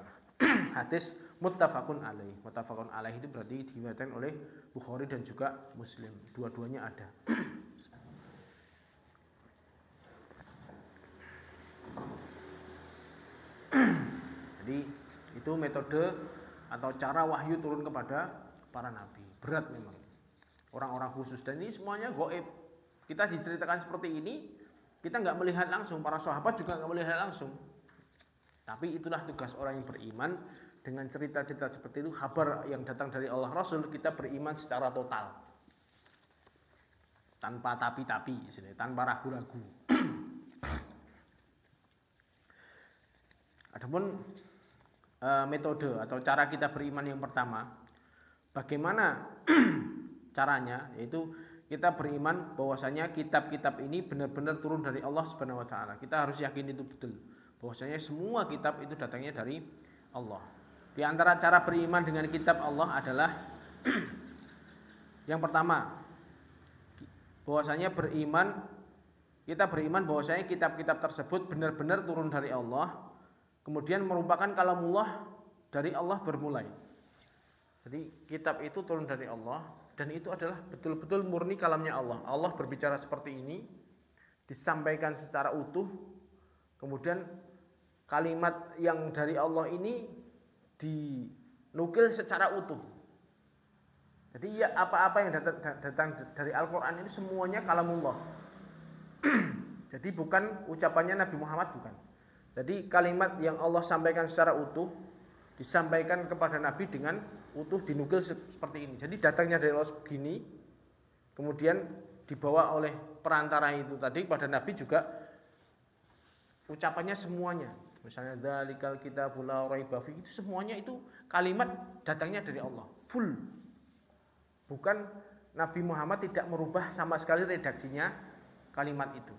C: Hadis muttafaqun alaih. Muttafaqun alaih itu berarti diriwayatkan oleh Bukhari dan juga Muslim. Dua-duanya ada. Jadi itu metode atau cara wahyu turun kepada para nabi. Berat memang. Orang-orang khusus, dan ini semuanya gaib. Kita diceritakan seperti ini, kita nggak melihat langsung, para sahabat juga nggak melihat langsung. Tapi itulah tugas orang yang beriman, dengan cerita-cerita seperti itu, kabar yang datang dari Allah Rasul, kita beriman secara total, tanpa tapi-tapi, tanpa ragu-ragu. Adapun metode atau cara kita beriman yang pertama, bagaimana caranya, yaitu kita beriman bahwasanya kitab-kitab ini benar-benar turun dari Allah Subhanahu wa taala. Kita harus yakin itu betul, bahwasanya semua kitab itu datangnya dari Allah. Di antara cara beriman dengan kitab Allah adalah yang pertama, bahwasanya kita beriman bahwasanya kitab-kitab tersebut benar-benar turun dari Allah, kemudian merupakan kalamullah, dari Allah bermulai. Jadi kitab itu turun dari Allah, dan itu adalah betul-betul murni kalamnya Allah. Allah berbicara seperti ini, disampaikan secara utuh, kemudian kalimat yang dari Allah ini dinukil secara utuh. Jadi ya apa-apa yang datang dari Al-Quran ini semuanya kalamullah. Jadi bukan ucapannya Nabi Muhammad, bukan. Jadi kalimat yang Allah sampaikan secara utuh disampaikan kepada Nabi dengan utuh, dinukil seperti ini. Jadi datangnya dari Allah begini, kemudian dibawa oleh perantara itu tadi pada Nabi juga ucapannya semuanya. Misalnya dzalikal kitabul la raiba fihi, itu semuanya itu kalimat datangnya dari Allah, full. Bukan Nabi Muhammad tidak merubah sama sekali redaksinya kalimat itu.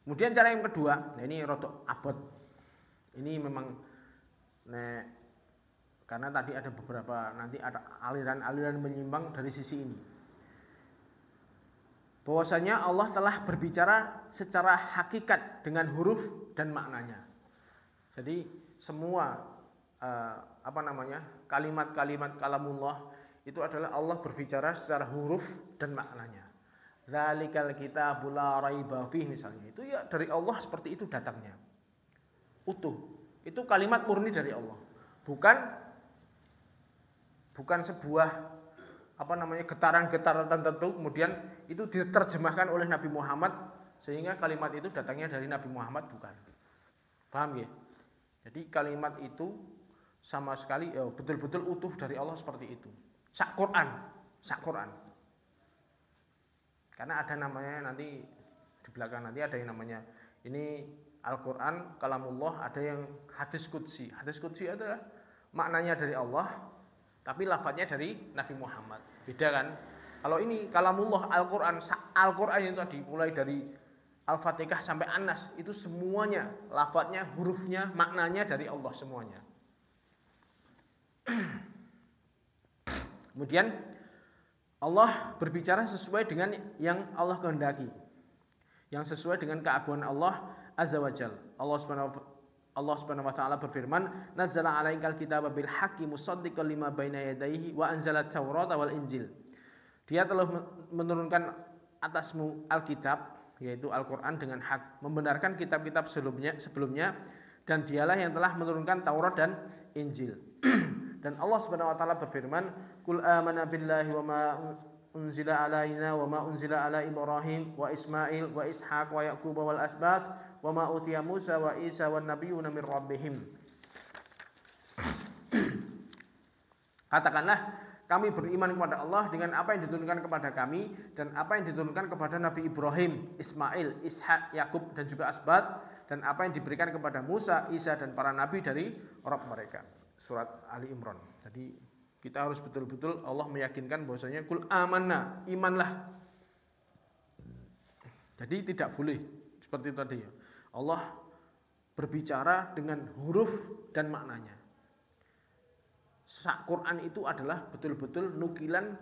C: Kemudian cara yang kedua, nah ini rotok abot. Ini memang karena tadi ada beberapa, nanti ada aliran-aliran menyimpang dari sisi ini. Bahwasanya Allah telah berbicara secara hakikat dengan huruf dan maknanya. Jadi semua kalimat-kalimat kalamullah itu adalah Allah berbicara secara huruf dan maknanya. Dzalikal kitabul la raiba fihi misalnya, itu ya dari Allah seperti itu datangnya, utuh. Itu kalimat murni dari Allah, bukan sebuah getaran-getaran tertentu kemudian itu diterjemahkan oleh Nabi Muhammad sehingga kalimat itu datangnya dari Nabi Muhammad, bukan. Paham ya? Jadi kalimat itu sama sekali betul-betul utuh dari Allah seperti itu. Sak Quran. Karena ada namanya nanti di belakang, nanti ada yang namanya ini Al-Quran kalamullah, ada yang hadis qudsi. Hadis qudsi adalah maknanya dari Allah tapi lafadznya dari Nabi Muhammad. Beda kan? Kalau ini kalamullah Al-Quran yang tadi mulai dari Al-Fatihah sampai An-Nas itu semuanya lafadznya, hurufnya, maknanya dari Allah semuanya. Kemudian Allah berbicara sesuai dengan yang Allah kehendaki, yang sesuai dengan keagungan Allah Azza wa Jalla. Allah Subhanahu wa taala berfirman, "Nazzala 'alaikal kitaba bil haqqi musaddiqan lima baina yadayhi wa anzala at-taurata wal injil." Dia telah menurunkan atasmu Alkitab, yaitu Al-Qur'an dengan hak, membenarkan kitab-kitab sebelumnya dan dialah yang telah menurunkan Taurat dan Injil. Dan Allah Subhanahu wa taala berfirman, "Qul amanna billahi wa ma unzila alaina wa ma unzila ala Ibrahim wa Ismail wa Ishaq wa Yaqub wal asbat wa ma utiya Musa wa Isa wan nabiyyuna min rabbihim." Katakanlah, kami beriman kepada Allah dengan apa yang diturunkan kepada kami dan apa yang diturunkan kepada Nabi Ibrahim, Ismail, Ishak, Yakub dan juga Asbat, dan apa yang diberikan kepada Musa, Isa dan para nabi dari Rabb mereka. Surat Ali Imran. Jadi kita harus betul-betul Allah meyakinkan bahwasanya kul amanna, imanlah. Jadi tidak boleh seperti itu tadi ya. Allah berbicara dengan huruf dan maknanya. Sak Quran itu adalah betul-betul nukilan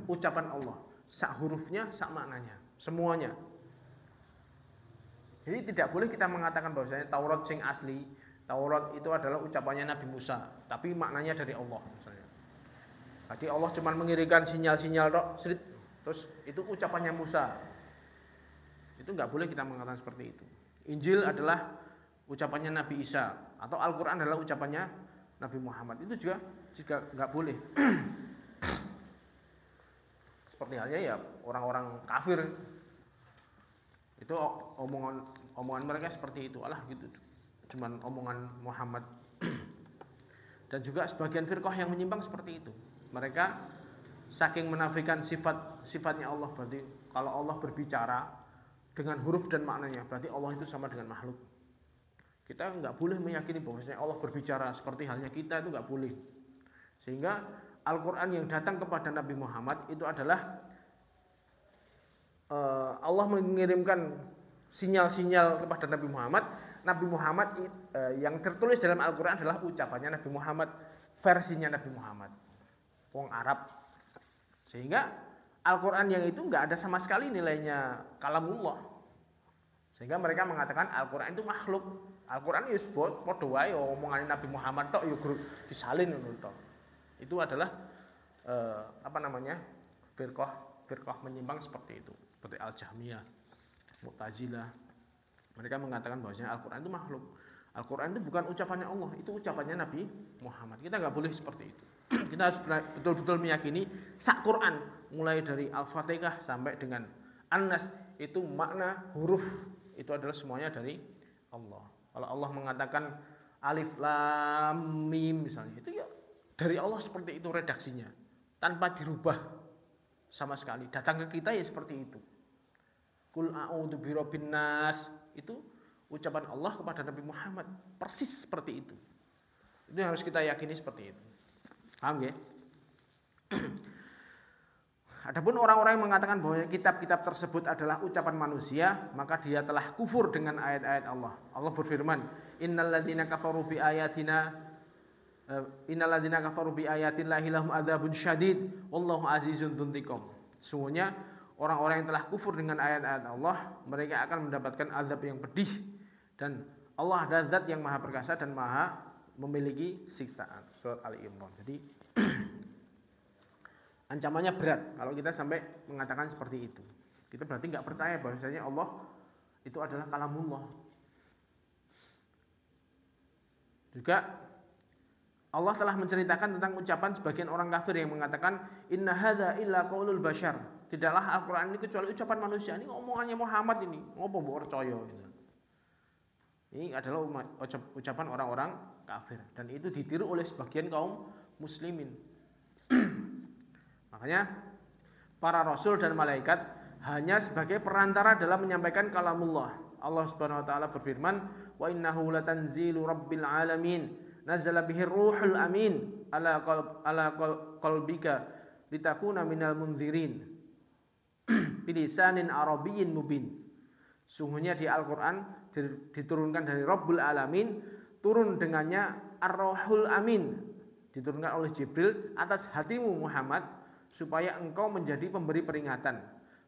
C: ucapan Allah. Sak hurufnya, sak maknanya, semuanya. Jadi tidak boleh kita mengatakan bahwasanya Taurat sing asli, Taurat itu adalah ucapannya Nabi Musa, tapi maknanya dari Allah misalnya. Jadi Allah cuma mengirimkan sinyal-sinyal terus itu ucapannya Musa. Itu nggak boleh kita mengatakan seperti itu. Injil adalah ucapannya Nabi Isa atau Al-Quran adalah ucapannya Nabi Muhammad, itu juga nggak boleh. Seperti halnya ya orang-orang kafir itu omongan mereka seperti itu, alah gitu, cuman omongan Muhammad. Dan juga sebagian firqah yang menyimpang seperti itu, mereka saking menafikan sifatnya Allah, berarti kalau Allah berbicara dengan huruf dan maknanya berarti Allah itu sama dengan makhluk. Kita nggak boleh meyakini bahwasanya Allah berbicara seperti halnya kita, itu nggak boleh. Sehingga Al-Quran yang datang kepada Nabi Muhammad itu adalah Allah mengirimkan sinyal-sinyal kepada Nabi Muhammad. Nabi Muhammad yang tertulis dalam Al-Quran adalah ucapannya Nabi Muhammad, versinya Nabi Muhammad, wong Arab. Sehingga Al-Quran yang itu nggak ada sama sekali nilainya kalamullah. Sehingga mereka mengatakan Al-Quran itu makhluk. Al-Quran itu padha wae omongan Nabi Muhammad tok ya disalin ngono tok. Itu adalah firqah menyimpang seperti itu. Seperti Al-Jahmiyah, Mu'tazilah. Mereka mengatakan bahwasanya Al-Quran itu makhluk. Al-Quran itu bukan ucapannya Allah, itu ucapannya Nabi Muhammad. Kita nggak boleh seperti itu. Kita harus betul-betul meyakini sak Quran mulai dari Al-Fatihah sampai dengan An-Nas itu makna huruf itu adalah semuanya dari Allah. Kalau Allah mengatakan alif lam mim misalnya, itu ya dari Allah seperti itu redaksinya, tanpa dirubah sama sekali. Datang ke kita ya seperti itu. Qul a'udzu birabbin nas, itu ucapan Allah kepada Nabi Muhammad, persis seperti itu. Itu yang harus kita yakini seperti itu. Paham ya? Adapun orang-orang yang mengatakan bahwa kitab-kitab tersebut adalah ucapan manusia, maka dia telah kufur dengan ayat-ayat Allah. Allah berfirman, "Innalladzina kafaru bi ayatina ayatillahi lahum adzabun syadid wallahu azizun dzuntiqam." Sungguhnya orang-orang yang telah kufur dengan ayat-ayat Allah, mereka akan mendapatkan azab yang pedih, dan Allah adalah zat yang maha perkasa dan maha memiliki siksaan. Surat Ali Imran. Jadi ancamannya berat kalau kita sampai mengatakan seperti itu. Kita berarti nggak percaya bahwasanya Allah itu adalah kalamullah. Juga Allah telah menceritakan tentang ucapan sebagian orang kafir yang mengatakan inna hadza illa qaulul bashar. Tidaklah Al-Qur'an ini kecuali ucapan manusia. Ini omongannya Muhammad ini. Ngopo mbok percaya gitu. Ini adalah ucapan orang-orang kafir dan itu ditiru oleh sebagian kaum muslimin. Makanya para rasul dan malaikat hanya sebagai perantara dalam menyampaikan kalamullah. Allah Subhanahu wa taala berfirman, "Wa innahu latanzilu rabbil alamin, nazala bihir ruhul amin ala qalbika litakuna minal munzirin bilisanin arabiyyin mubin." Sungguhnya di Al-Quran diturunkan dari Rabbul Alamin, turun dengannya Ar-Ruhul Amin, diturunkan oleh Jibril atas hatimu Muhammad, supaya engkau menjadi pemberi peringatan.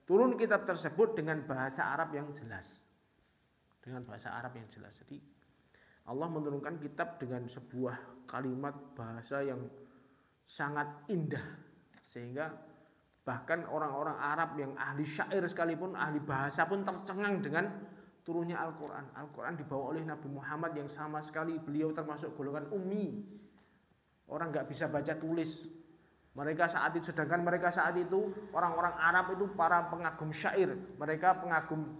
C: Turun kitab tersebut dengan bahasa Arab yang jelas. Dengan bahasa Arab yang jelas. Jadi Allah menurunkan kitab dengan sebuah kalimat bahasa yang sangat indah, sehingga bahkan orang-orang Arab yang ahli syair sekalipun, ahli bahasa pun tercengang dengan turunnya Al-Quran. Al-Quran dibawa oleh Nabi Muhammad yang sama sekali beliau termasuk golongan ummi. Orang nggak bisa baca tulis. Sedangkan mereka saat itu orang-orang Arab itu para pengagum syair. Mereka pengagum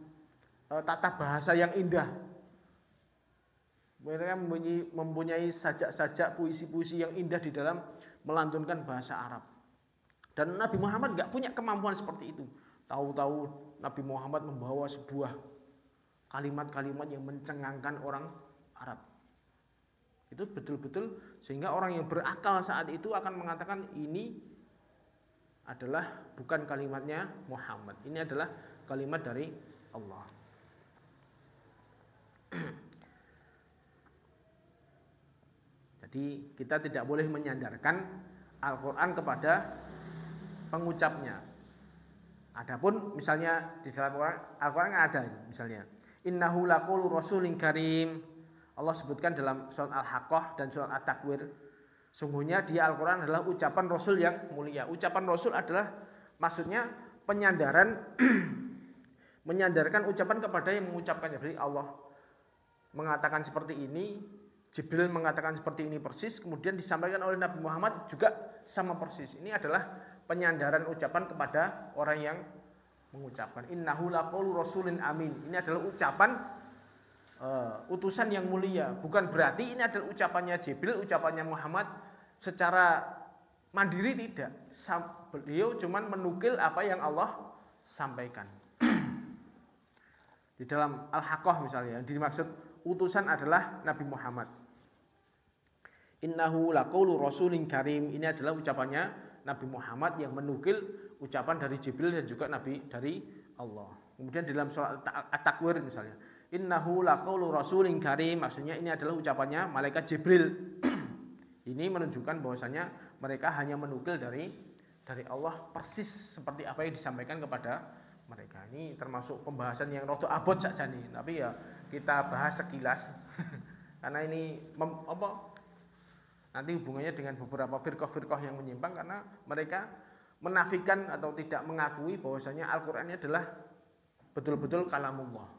C: tata bahasa yang indah. Mereka mempunyai sajak-sajak puisi-puisi yang indah di dalam melantunkan bahasa Arab. Dan Nabi Muhammad nggak punya kemampuan seperti itu. Tahu-tahu Nabi Muhammad membawa sebuah kalimat-kalimat yang mencengangkan orang Arab. Itu betul-betul sehingga orang yang berakal saat itu akan mengatakan ini adalah bukan kalimatnya Muhammad. Ini adalah kalimat dari Allah. Jadi kita tidak boleh menyandarkan Al-Quran kepada pengucapnya. Adapun misalnya di dalam Al-Quran ada misalnya innahu laqulu rasulin karim. Allah sebutkan dalam surat Al-Haqqah dan surat At-Takwir, sungguhnya dia Al-Quran adalah ucapan Rasul yang mulia. Ucapan Rasul adalah maksudnya menyandarkan ucapan kepada yang mengucapkannya. Jadi Allah mengatakan seperti ini, Jibril mengatakan seperti ini persis, kemudian disampaikan oleh Nabi Muhammad juga sama persis. Ini adalah penyandaran ucapan kepada orang yang mengucapkan. Innahu laqaulu rasulin amin. Ini adalah ucapan utusan yang mulia. Bukan berarti ini adalah ucapannya Jibril, ucapannya Muhammad secara mandiri, tidak. Beliau cuma menukil apa yang Allah sampaikan. Di dalam Al-Haqqah misalnya, yang dimaksud utusan adalah Nabi Muhammad. Innahu laqaulu rasulin karim. Ini adalah ucapannya Nabi Muhammad yang menukil ucapan dari Jibril dan juga Nabi dari Allah. Kemudian dalam surat At-Takwir misalnya, innahu laqaulu rasulin karim, maksudnya ini adalah ucapannya malaikat Jibril. Ini menunjukkan bahwasanya mereka hanya menukil dari Allah persis seperti apa yang disampaikan kepada mereka. Ini termasuk pembahasan yang rada abot saja nih, tapi ya kita bahas sekilas karena ini nanti hubungannya dengan beberapa firqah-firqah yang menyimpang, karena mereka menafikan atau tidak mengakui bahwasanya Al-Qur'an ini adalah betul-betul kalamullah.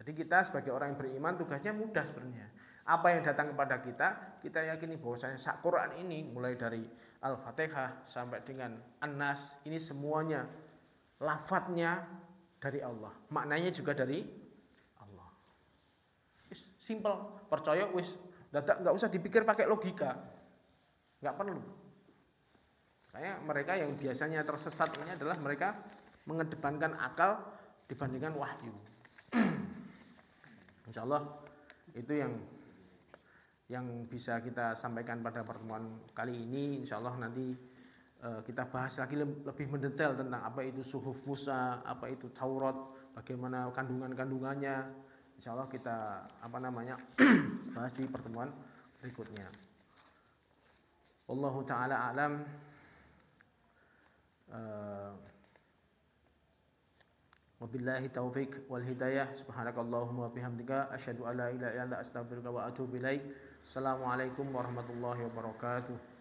C: Jadi kita sebagai orang yang beriman tugasnya mudah sebenarnya. Apa yang datang kepada kita yakini bahwasanya Al-Qur'an ini mulai dari Al-Fatihah sampai dengan An-Nas, ini semuanya lafadznya dari Allah, maknanya juga dari Allah. Simple, percaya wis. Nggak usah dipikir pakai logika, nggak perlu. Kayak mereka yang biasanya tersesat ini adalah mereka mengedepankan akal dibandingkan wahyu. Insya Allah itu yang bisa kita sampaikan pada pertemuan kali ini. Insya Allah nanti kita bahas lagi lebih mendetail tentang apa itu Suhuf Musa, apa itu Taurat, bagaimana kandungannya. Insya Allah kita bahas di pertemuan berikutnya. Wallahu ta'ala a'lam. Wabillahi taufiq wal hidayah. Subhanakallahumma wa bihamdika asyhadu an la ilaha illa anta astaghfiruka wa atubu ilaik. Assalamualaikum warahmatullahi wabarakatuh.